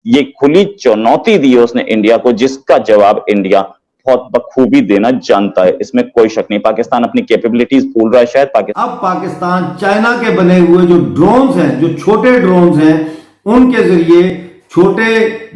ये खुली चुनौती दी है उसने इंडिया को, जिसका जवाब इंडिया बहुत बखूबी देना जानता है, इसमें कोई शक नहीं। पाकिस्तान अपनी कैपेबिलिटीज भूल रहा है शायद। अब पाकिस्तान चाइना के बने हुए जो ड्रोन्स हैं, जो छोटे ड्रोन्स हैं, उनके जरिए छोटे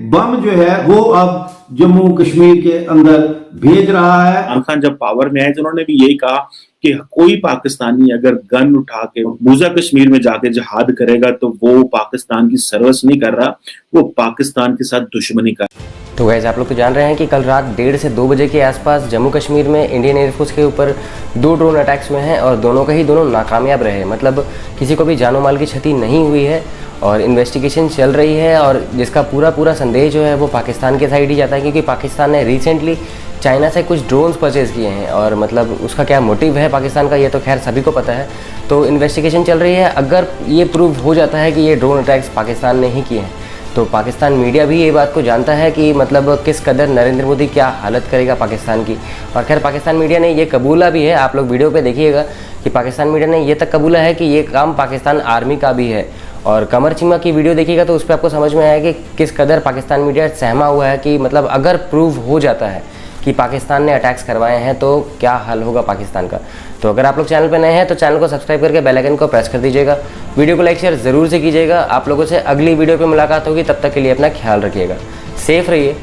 बम जो है वो अब जम्मू कश्मीर के अंदर भेज रहा है। इमरान खान जब पावर में आए तो उन्होंने भी यही कहा कि कोई पाकिस्तानी अगर गन उठा के मकबूजा कश्मीर में जाके जिहाद करेगा तो वो पाकिस्तान की सर्विस नहीं कर रहा, वो पाकिस्तान के साथ दुश्मनी कर रहा। तो गाइस, आप लोग तो जान रहे हैं कि कल रात 1:30 से 2 बजे के आसपास जम्मू कश्मीर में इंडियन एयरफोर्स के ऊपर 2 ड्रोन अटैक्स हुए हैं और दोनों नाकामयाब रहे। मतलब किसी को भी जानो माल की क्षति नहीं हुई है और इन्वेस्टिगेशन चल रही है और जिसका पूरा संदेश जो है वो पाकिस्तान के साइड ही जाता है, क्योंकि पाकिस्तान ने रिसेंटली चाइना से कुछ ड्रोन्स परचेज़ किए हैं और मतलब उसका क्या मोटिव है पाकिस्तान का, ये तो खैर सभी को पता है। तो इन्वेस्टिगेशन चल रही है। अगर ये प्रूव हो जाता है कि ये ड्रोन अटैक्स पाकिस्तान ने ही किए हैं तो पाकिस्तान मीडिया भी ये बात को जानता है कि मतलब किस कदर नरेंद्र मोदी क्या हालत करेगा पाकिस्तान की। और खैर पाकिस्तान मीडिया ने ये कबूला भी है, आप लोग वीडियो पे देखिएगा कि पाकिस्तान मीडिया ने ये तक कबूला है कि ये काम पाकिस्तान आर्मी का भी है। और कमर चीमा की वीडियो देखिएगा तो उस पर आपको समझ में आएगा कि किस कदर पाकिस्तान मीडिया सहमा हुआ है कि मतलब अगर प्रूव हो जाता है कि पाकिस्तान ने अटैक्स करवाए हैं तो क्या हाल होगा पाकिस्तान का। तो अगर आप लोग चैनल पर नए हैं तो चैनल को सब्सक्राइब करके बेल आइकन को प्रेस कर दीजिएगा, वीडियो को लाइक शेयर ज़रूर से कीजिएगा। आप लोगों से अगली वीडियो पे मुलाकात होगी, तब तक के लिए अपना ख्याल रखिएगा, सेफ रहिए,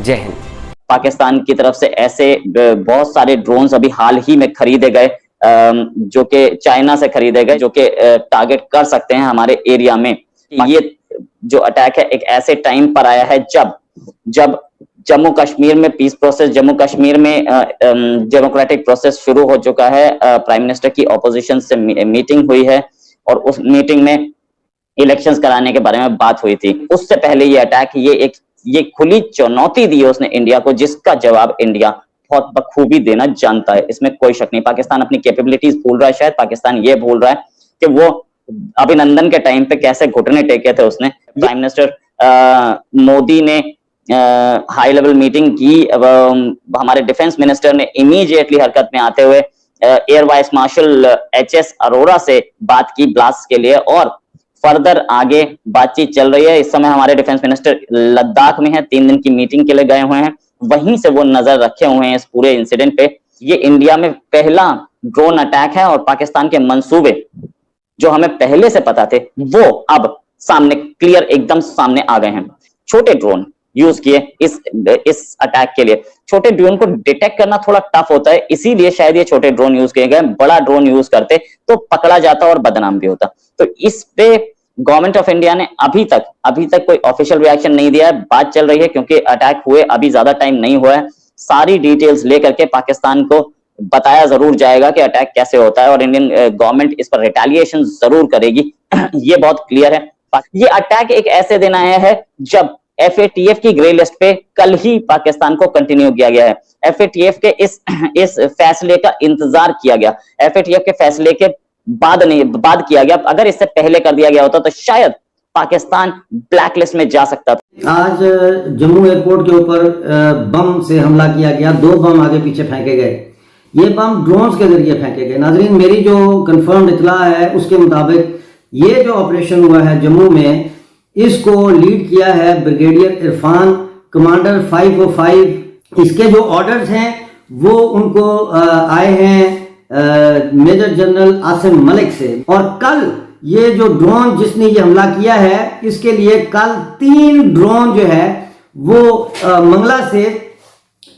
जय हिंद। पाकिस्तान की तरफ से ऐसे बहुत सारे ड्रोन्स अभी हाल ही में खरीदे गए, जो कि चाइना से खरीदे गए, जो कि टारगेट कर सकते हैं हमारे एरिया में। ये जो अटैक है एक ऐसे टाइम पर आया है जब जम्मू कश्मीर में पीस प्रोसेस, जम्मू कश्मीर में डेमोक्रेटिक प्रोसेस शुरू हो चुका है। प्राइम मिनिस्टर की ऑपोजिशन से मीटिंग हुई है और उस मीटिंग में इलेक्शंस कराने के बारे में बात हुई थी। उससे पहले ये अटैक, ये खुली चुनौती दी है उसने इंडिया को, जिसका जवाब इंडिया बहुत बखूबी देना जानता है, इसमें कोई शक नहीं। पाकिस्तान अपनी कैपेबिलिटीज भूल रहा है शायद। पाकिस्तान ये भूल रहा है कि वो अभिनंदन के टाइम पे कैसे घुटने टेके थे उसने। प्राइम मिनिस्टर मोदी ने हाई लेवल मीटिंग की, हमारे डिफेंस मिनिस्टर ने इमीडिएटली हरकत में आते हुए air vice marshal HS Arora से बात की ब्लास्ट के लिए और फर्दर आगे बातचीत चल रही है। इस समय हमारे डिफेंस मिनिस्टर लद्दाख में है, 3 दिन की मीटिंग के लिए गए हुए हैं, वहीं से वो नजर रखे हुए हैं इस पूरे इंसिडेंट पे। ये इंडिया में पहला ड्रोन अटैक है और पाकिस्तान के मंसूबे जो हमें पहले से पता थे वो अब सामने क्लियर एकदम सामने आ गए हैं। छोटे ड्रोन यूज किए इस अटैक के लिए। छोटे ड्रोन को डिटेक्ट करना थोड़ा टफ होता है, इसीलिए शायद ये छोटे ड्रोन यूज किए गए। बड़ा ड्रोन यूज करते तो पकड़ा जाता और बदनाम भी होता। तो इस पे गवर्नमेंट ऑफ इंडिया ने अभी तक कोई ऑफिशियल रिएक्शन नहीं दिया है। बात चल रही है क्योंकि अटैक हुए अभी ज्यादा टाइम नहीं हुआ है। सारी डिटेल्स लेकर के पाकिस्तान को बताया जरूर जाएगा कि अटैक कैसे होता है और इंडियन गवर्नमेंट इस पर रिटेलिएशन जरूर करेगी, ये बहुत क्लियर है। ये अटैक एक ऐसे दिन आया है जब FATF की ग्रे लिस्ट पे कल ही पाकिस्तान को कंटिन्यू किया गया है। FATF के इस फैसले का इंतजार किया गया, FATF के फैसले के बाद किया गया। अगर इससे पहले कर दिया गया होता तो शायद पाकिस्तान ब्लैक लिस्ट में जा सकता था। आज जम्मू एयरपोर्ट के ऊपर बम से हमला किया गया, 2 बम आगे पीछे फेंके गए। ये बम ड्रोन्स के जरिए फेंके गए। नाजरीन, मेरी जो कंफर्म इतला है उसके मुताबिक ये जो ऑपरेशन हुआ है जम्मू में, इसको लीड किया है ब्रिगेडियर इरफान, कमांडर 505। इसके जो ऑर्डर्स हैं वो उनको आए हैं मेजर जनरल आसिम मलिक से। और कल ये जो ड्रोन जिसने ये हमला किया है, इसके लिए कल 3 ड्रोन जो है वो मंगला से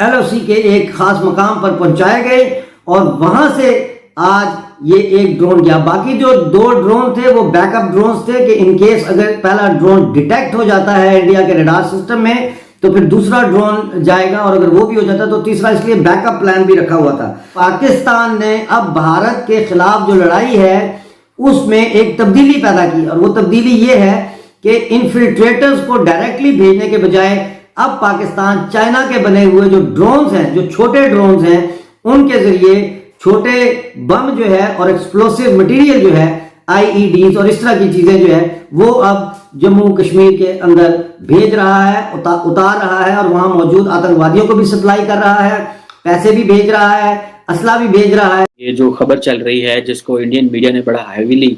LOC के एक खास मकाम पर पहुंचाए गए और वहां से आज ये एक ड्रोन गया। बाकी जो 2 ड्रोन थे वो बैकअप ड्रोन थे कि इनकेस अगर पहला ड्रोन डिटेक्ट हो जाता है इंडिया के रडार सिस्टम में तो फिर दूसरा ड्रोन जाएगा और अगर वो भी हो जाता तो तीसरा, इसलिए बैकअप प्लान भी रखा हुआ था। पाकिस्तान ने अब भारत के खिलाफ जो लड़ाई है उसमें एक तब्दीली पैदा की और वो तब्दीली ये है कि इन्फिल्ट्रेटर्स को डायरेक्टली भेजने के बजाय अब पाकिस्तान चाइना के बने हुए जो ड्रोन्स हैं, जो छोटे ड्रोन्स हैं, उनके जरिए छोटे बम जो है और एक्सप्लोसिव मटेरियल जो है IEDs और इस तरह की चीजें जो है वो अब जम्मू कश्मीर के अंदर भेज रहा है, उतार रहा है और वहां मौजूद आतंकवादियों को भी सप्लाई कर रहा है, पैसे भी भेज रहा है, असला भी भेज रहा है। ये जो खबर चल रही है जिसको इंडियन मीडिया ने बड़ा हैवीली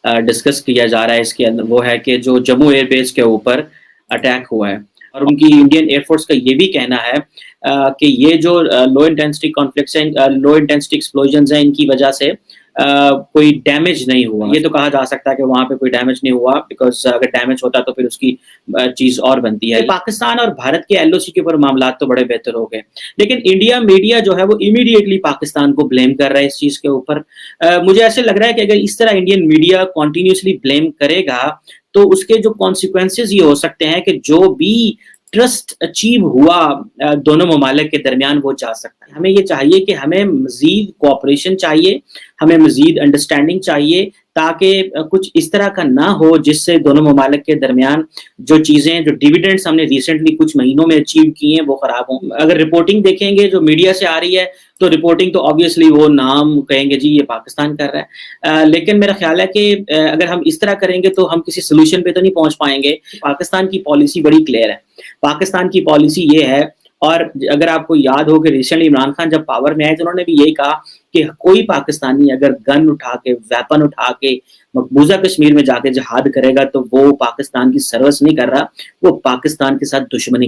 डिस्कस किया जा रहा है इसके अंदर, वो है कि जो जम्मू एयरबेस के ऊपर अटैक हुआ है। और उनकी इंडियन एयरफोर्स का ये भी कहना है कि ये जो लो इंटेंसिटी कॉन्फ्लिक्ट्स हैं, लो इंटेंसिटी एक्सप्लोजन्स हैं, इनकी वजह से कोई डैमेज नहीं हुआ। ये तो कहा जा सकता है कि वहाँ पे कोई डैमेज नहीं हुआ, बिकॉज अगर डैमेज होता तो फिर उसकी चीज़ और बनती है। पाकिस्तान और भारत के एलओसी के ऊपर मामला तो बड़े बेहतर हो गए, लेकिन इंडिया मीडिया जो है वो इमीडिएटली पाकिस्तान को ब्लेम कर रहा है इस चीज़ के ऊपर। मुझे ऐसे लग रहा है कि अगर इस तरह इंडियन मीडिया कॉन्टिन्यूसली ब्लेम करेगा तो उसके जो कॉन्सिक्वेंसेज ये हो सकते हैं कि जो भी ट्रस्ट अचीव हुआ दोनों ममालिक के दरमियान वो जा सकता है। हमें ये चाहिए कि हमें मजीद कोऑपरेशन चाहिए, हमें मजीद अंडरस्टैंडिंग चाहिए, ताकि कुछ इस तरह का ना हो जिससे दोनों ममालिक के दरमियान जो चीज़ें, जो डिविडेंड्स हमने रिसेंटली कुछ महीनों में अचीव किए हैं वो ख़राब हों। अगर रिपोर्टिंग देखेंगे जो मीडिया से आ रही है तो रिपोर्टिंग तो ऑब्वियसली वो नाम कहेंगे जी ये पाकिस्तान कर रहा है, लेकिन मेरा ख्याल है कि अगर हम इस तरह करेंगे तो हम किसी सोल्यूशन पे तो नहीं पहुंच पाएंगे। पाकिस्तान की पॉलिसी बड़ी क्लियर है। पाकिस्तान की पॉलिसी ये है, और अगर आपको याद हो कि रिसेंटली इमरान खान जब पावर में आए तो उन्होंने भी यही कहा कि कोई पाकिस्तानी अगर गन उठा के, वेपन उठा के मकबूजा कश्मीर में जाके जहाद करेगा तो वो पाकिस्तान की सर्विस नहीं कर रहा, वो पाकिस्तान के साथ दुश्मनी कर